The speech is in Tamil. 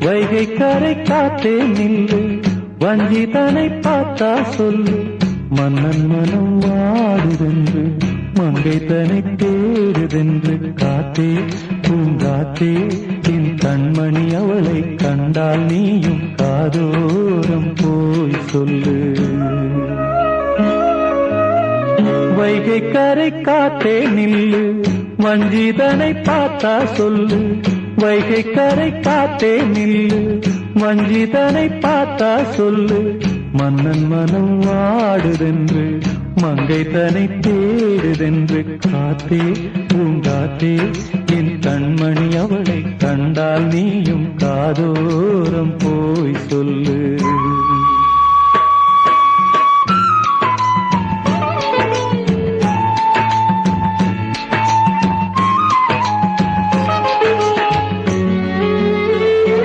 வைகை கரை காத்தே நில்லு, வஞ்சிதனை பார்த்தா சொல்லு, மன்னன் மனம் வாடுதென்று, மங்கை தனை தேடுதென்று. காத்தே பூங்காத்தே என் கண்மணி, அவளை கண்டால் நீயும் காதோரம் போய் சொல்லு. வைகை கரை காத்தே நில்லு, வஞ்சிதனை பார்த்தா சொல்லு, வைகை கரை காத்தே நில்லு, வஞ்சிதனை பார்த்தா சொல்லு, மன்னன் மனம் வாடுதென்று, மங்கை தனை தேடுதென்று. காத்தே பூங்காத்தே என் கண்மணி, அவளை கண்டால் நீயும் காதோரம் போய் சொல்லு.